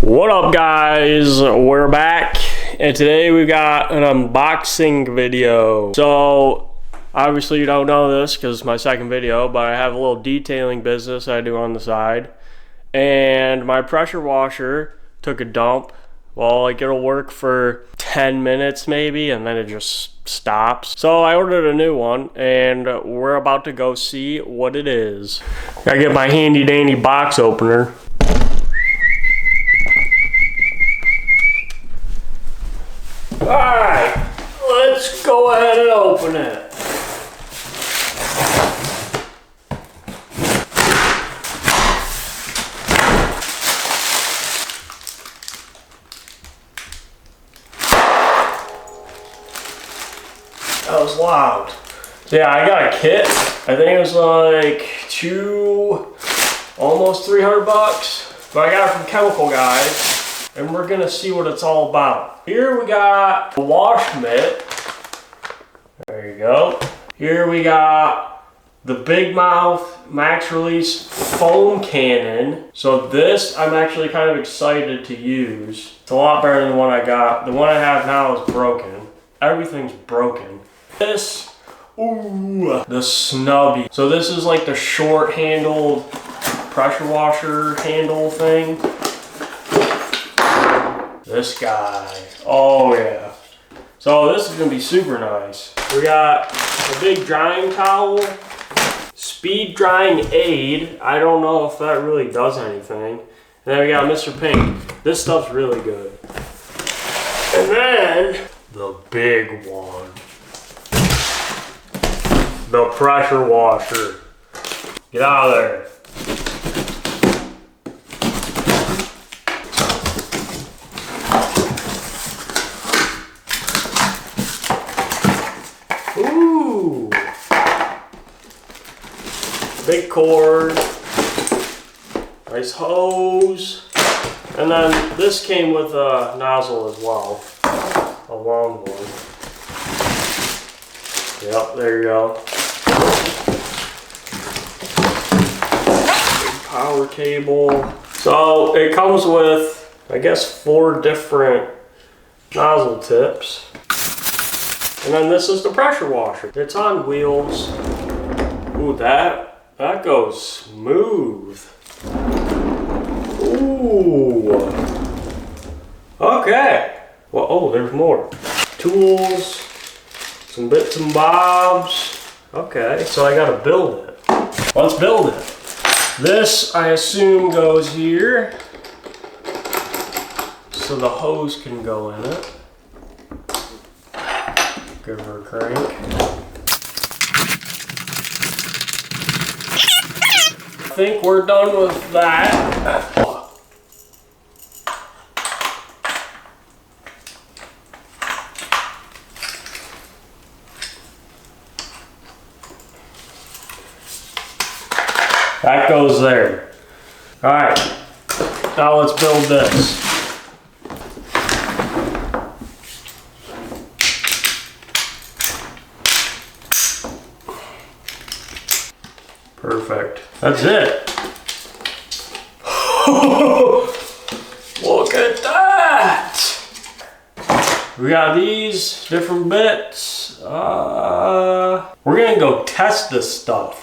What up, guys? We're back, and today we've got an unboxing video. So obviously you don't know this because it's my second video, but I have a little detailing business I do on the side, and my pressure washer took a dump. Well, like, it'll work for 10 minutes maybe, and then it just stops. So I ordered a new one, and we're about to go see what it is. Gotta get my handy dandy box opener. Alright, let's go ahead and open it. That was loud. So yeah, I got a kit. I think it was like almost 300 bucks. But I got it from Chemical Guys, and we're gonna see what it's all about. Here we got a wash mitt. There you go. Here we got the Big Mouth Max Release foam cannon. So this I'm actually kind of excited to use. It's a lot better than the one I got. The one I have now is broken. Everything's broken. This, ooh, the snubby. So this is like the short handled pressure washer handle thing. This guy, oh yeah. So this is gonna be super nice. We got a big drying towel, speed drying aid. I don't know if that really does anything. And then we got Mr. Pink. This stuff's really good. And then the big one, the pressure washer. Get out of there. Ooh, big cord, nice hose, and then this came with a nozzle as well, a long one. Yep, there you go. Big power cable. So it comes with, I guess, 4 different nozzle tips. And then this is the pressure washer. It's on wheels. Ooh, that goes smooth. Ooh. Okay. Well, oh, there's more. Tools, some bits and bobs. Okay, so I gotta build it. Let's build it. This, I assume, goes here, so the hose can go in it. Give her a crank. I think we're done with that. That goes there. All right, now let's build this. Perfect. That's it. Look at that. We got these different bits. We're gonna go test this stuff.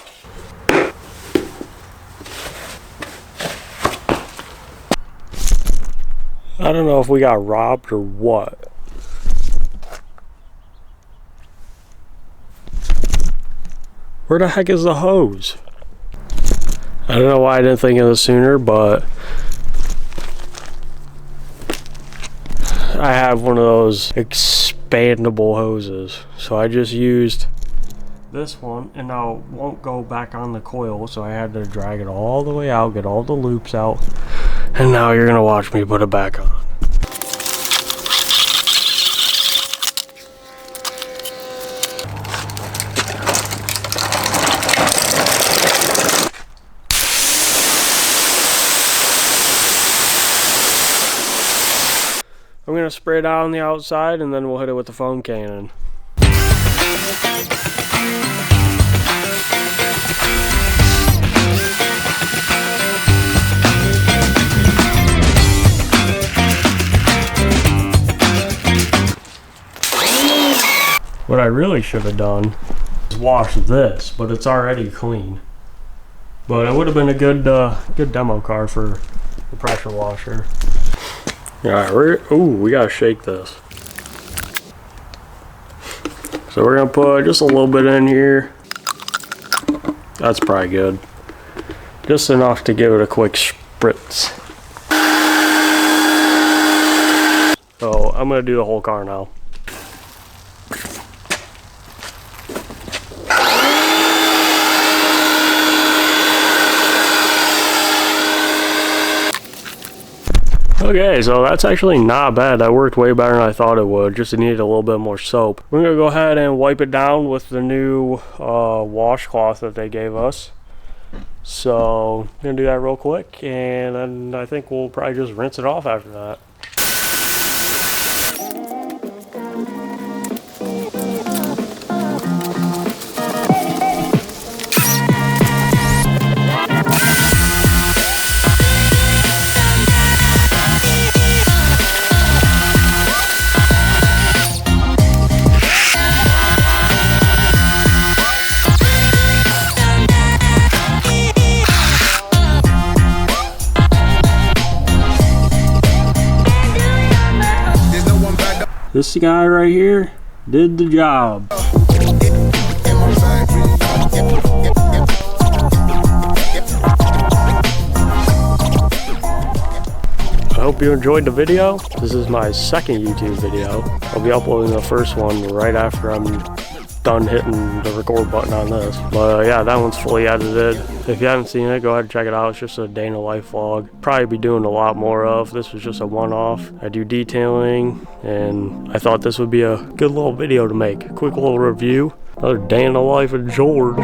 I don't know if we got robbed or what. Where the heck is the hose? I don't know why I didn't think of this sooner, but I have one of those expandable hoses. So I just used this one, and now it won't go back on the coil, so I had to drag it all the way out, get all the loops out, and now you're gonna watch me put it back on. I'm gonna spray it out on the outside, and then we'll hit it with the foam cannon. What I really should have done is wash this, but it's already clean. But it would have been a good good demo car for the pressure washer. Alright, we gotta shake this. So we're gonna put just a little bit in here. That's probably good. Just enough to give it a quick spritz. So I'm gonna do the whole car now. Okay, so that's actually not bad. That worked way better than I thought it would. Just needed a little bit more soap. We're gonna go ahead and wipe it down with the new washcloth that they gave us. So I'm gonna do that real quick, and then I think we'll probably just rinse it off after that. This guy right here did the job. I hope you enjoyed the video. This is my second YouTube video. I'll be uploading the first one right after I'm done hitting the record button on this. But yeah, that one's fully edited. If you haven't seen it, go ahead and check it out. It's just a day in the life vlog. Probably be doing a lot more of. This was just a one-off. I do detailing, and I thought this would be a good little video to make. A quick little review. Another day in the life of George.